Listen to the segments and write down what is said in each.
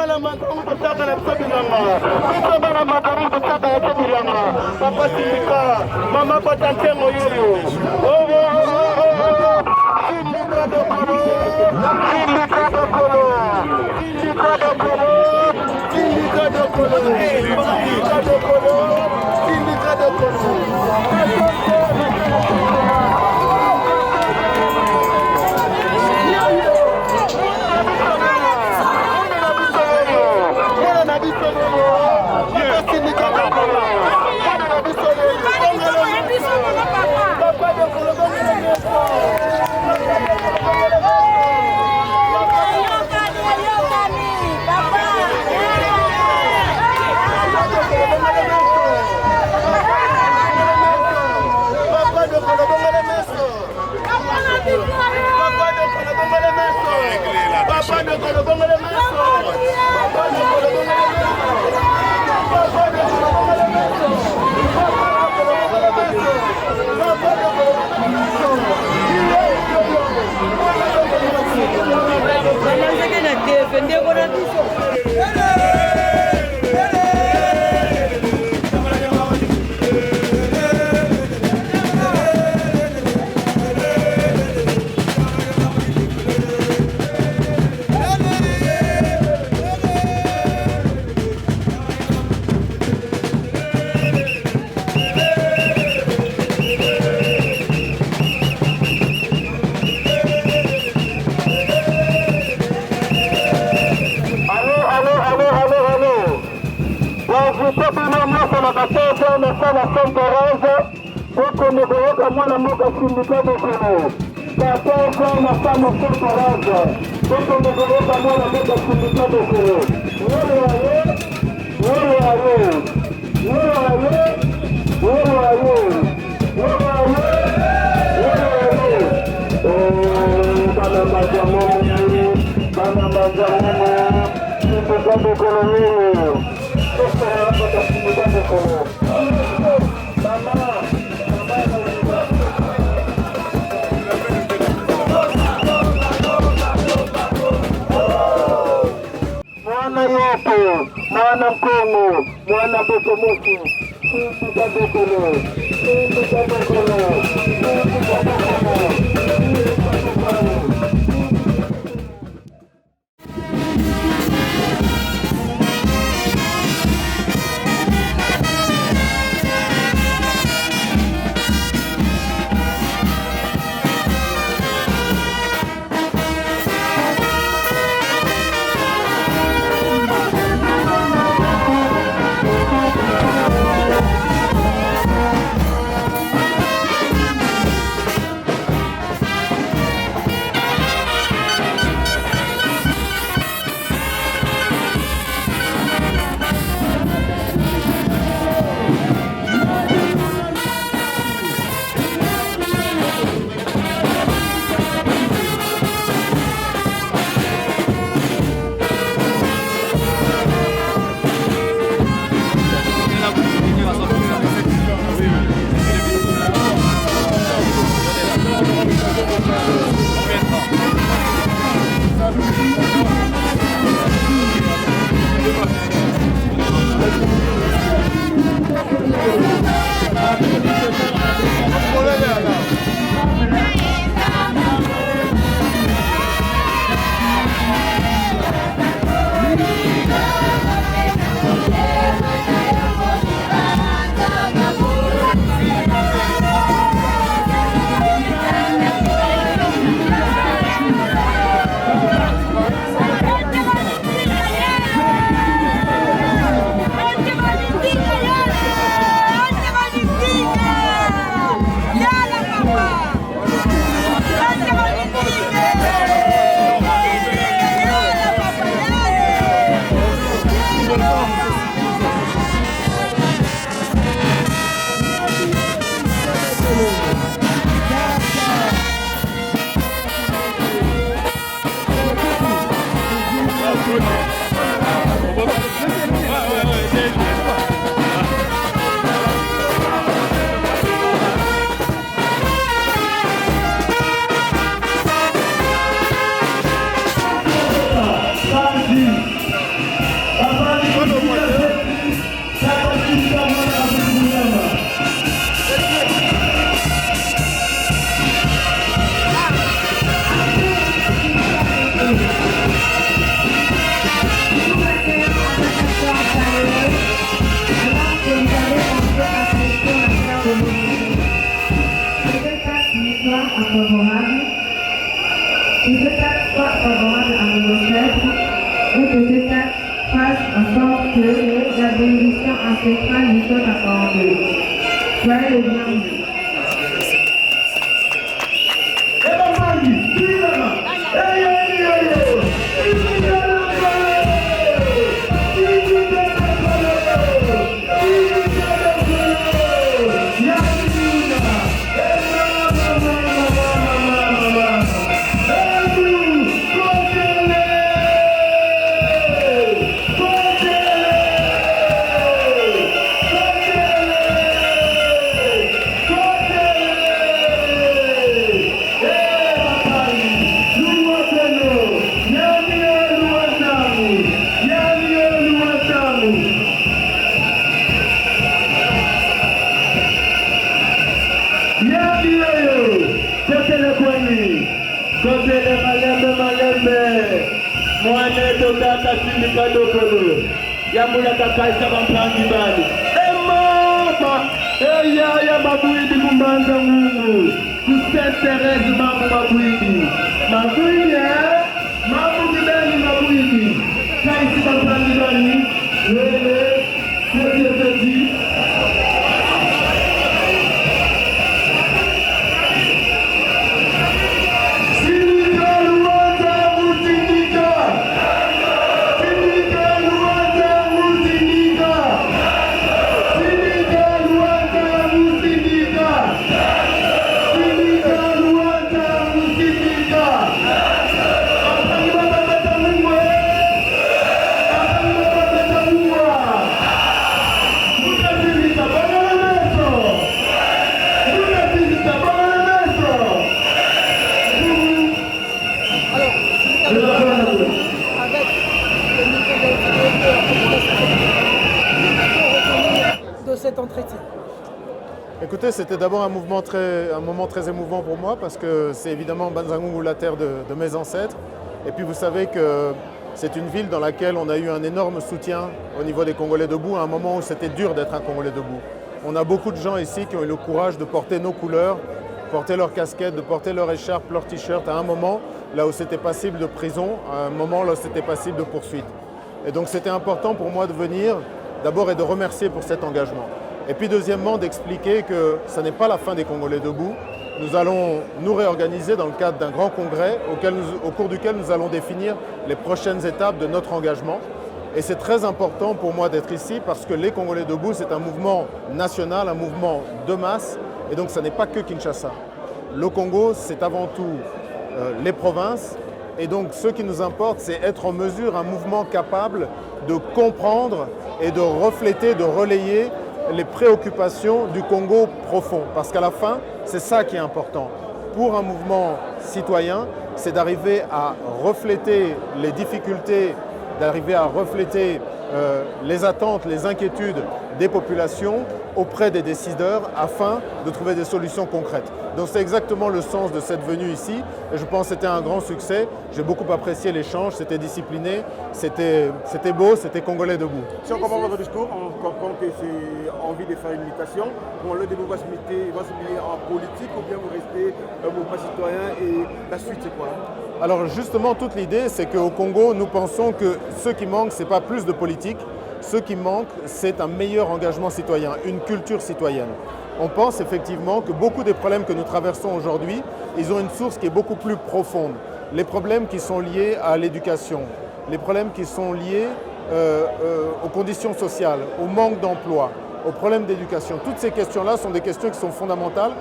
bana makongo kotaka na biso bilanga. Biso bana makongo kotaka na biso bilanga. Papa Sindika, mama Kotantengo yoyo. Sindika dokolo. Sindika dokolo. Sindika dokolo. Sindika dokolo. Sindika dokolo. Sindika dokolo. Kuko mwana mmoja Sindika dokolo. Katoka na kama soko raza. Kuko mwana mmoja Sindika dokolo. Wale wale. Wale wale. Wale wale. Wale wale. Wale wale. Wale wale. Bana majamu. Bana majamu. Sindika dokolo mimi. Soko raza Sindika dokolo. Mwana yopo, mwana mkongo, mwana bokomoki, Sindika dokolo, Sindika dokolo, Sindika dokolo, Sindika dokolo. Stéphane Nicolas Accordé. Soyez les bienvenus. Kotele malembe mwane tokata sindika dokolo yamula kakaisa bampangi bali emama eya mabuidi kumbanza Mungu kusenterezi mamu mabuidi mamu kibeli mabuidi kaisi bampangi bali wele kotele de cet entretien. Écoutez, c'était d'abord un moment très émouvant pour moi parce que c'est évidemment Banzangungu, la terre de mes ancêtres. Et puis vous savez que c'est une ville dans laquelle on a eu un énorme soutien au niveau des Congolais debout, à un moment où c'était dur d'être un Congolais debout. On a beaucoup de gens ici qui ont eu le courage de porter nos couleurs, porter leurs casquettes, de porter leur écharpe, leur t-shirt à un moment là où c'était passible de prison, à un moment là où c'était passible de poursuite. Et donc c'était important pour moi de venir d'abord et de remercier pour cet engagement. Et puis deuxièmement d'expliquer que ce n'est pas la fin des Congolais debout. Nous allons nous réorganiser dans le cadre d'un grand congrès au cours duquel nous allons définir les prochaines étapes de notre engagement. Et c'est très important pour moi d'être ici parce que les Congolais debout, c'est un mouvement national, un mouvement de masse. Et donc ce n'est pas que Kinshasa. Le Congo, c'est avant tout les provinces. Et donc ce qui nous importe, c'est être en mesure, un mouvement capable de comprendre et de refléter, de relayer les préoccupations du Congo profond. Parce qu'à la fin, c'est ça qui est important. Pour un mouvement citoyen, c'est d'arriver à refléter les difficultés, d'arriver à refléter les attentes, les inquiétudes des populations auprès des décideurs afin de trouver des solutions concrètes. Donc c'est exactement le sens de cette venue ici et je pense que c'était un grand succès. J'ai beaucoup apprécié l'échange, c'était discipliné, c'était beau, c'était Congolais debout. Si on comprend votre discours, on comprend que c'est envie de faire une mutation. Bon, l'un de vous va se mêler en politique ou bien vous restez un mouvement citoyen et la suite c'est quoi? Alors justement, toute l'idée, c'est qu'au Congo, nous pensons que ce qui manque, ce n'est pas plus de politique. Ce qui manque, c'est un meilleur engagement citoyen, une culture citoyenne. On pense effectivement que beaucoup des problèmes que nous traversons aujourd'hui, ils ont une source qui est beaucoup plus profonde. Les problèmes qui sont liés à l'éducation, les problèmes qui sont liés aux conditions sociales, au manque d'emploi, aux problèmes d'éducation. Toutes ces questions-là sont des questions qui sont fondamentales,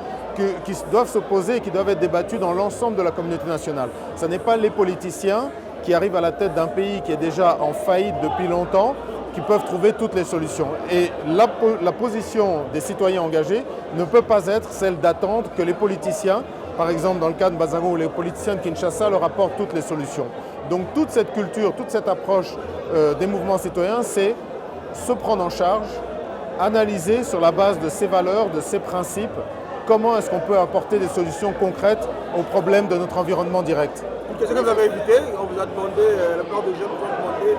qui doivent se poser et qui doivent être débattues dans l'ensemble de la communauté nationale. Ce n'est pas les politiciens qui arrivent à la tête d'un pays qui est déjà en faillite depuis longtemps qui peuvent trouver toutes les solutions. Et la position des citoyens engagés ne peut pas être celle d'attendre que les politiciens, par exemple dans le cas de Banzangungu ou les politiciens de Kinshasa, leur apportent toutes les solutions. Donc toute cette culture, toute cette approche des mouvements citoyens, c'est se prendre en charge, analyser sur la base de ces valeurs, de ces principes, comment est-ce qu'on peut apporter des solutions concrètes aux problèmes de notre environnement direct. Une question que vous avez évitée, on vous a demandé, la plupart des jeunes vous ont demandé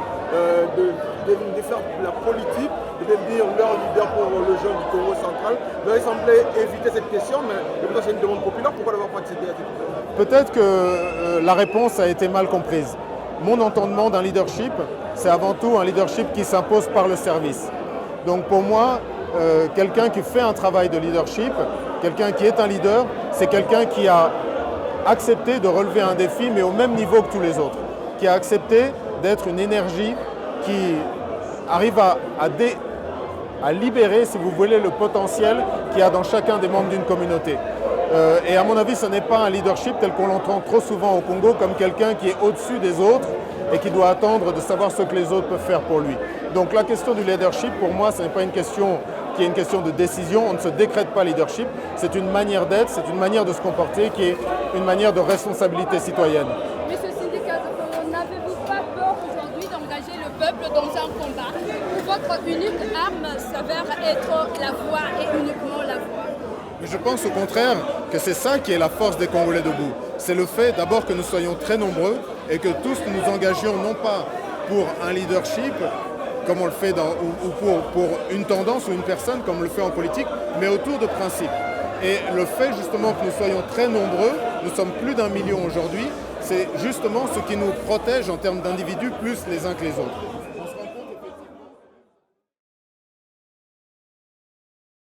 de faire de la politique, de devenir leur leader pour le jeune du Congo central. Vous avez semblé éviter cette question, mais c'est une demande populaire, pourquoi n'avoir pas accédé à cette question? Peut-être que la réponse a été mal comprise. Mon entendement d'un leadership, c'est avant tout un leadership qui s'impose par le service. Donc pour moi, quelqu'un qui fait un travail de leadership, quelqu'un qui est un leader, c'est quelqu'un qui a accepté de relever un défi, mais au même niveau que tous les autres, qui a accepté d'être une énergie qui arrive à libérer, si vous voulez, le potentiel qu'il y a dans chacun des membres d'une communauté. Et à mon avis, ce n'est pas un leadership tel qu'on l'entend trop souvent au Congo, comme quelqu'un qui est au-dessus des autres et qui doit attendre de savoir ce que les autres peuvent faire pour lui. Donc la question du leadership, pour moi, ce n'est pas une question qui est une question de décision. On ne se décrète pas leadership. C'est une manière d'être, c'est une manière de se comporter qui est une manière de responsabilité citoyenne. Monsieur Sindika, n'avez-vous pas peur aujourd'hui d'engager le peuple dans un combat où votre unique arme s'avère être la voix et uniquement la voix? Je pense au contraire que c'est ça qui est la force des Congolais debout. C'est le fait d'abord que nous soyons très nombreux et que tous nous engagions non pas pour un leadership comme on le fait ou pour une tendance ou une personne comme on le fait en politique, mais autour de principes. Et le fait justement que nous soyons très nombreux, nous sommes plus d'1 million aujourd'hui, c'est justement ce qui nous protège en termes d'individus plus les uns que les autres. On se rend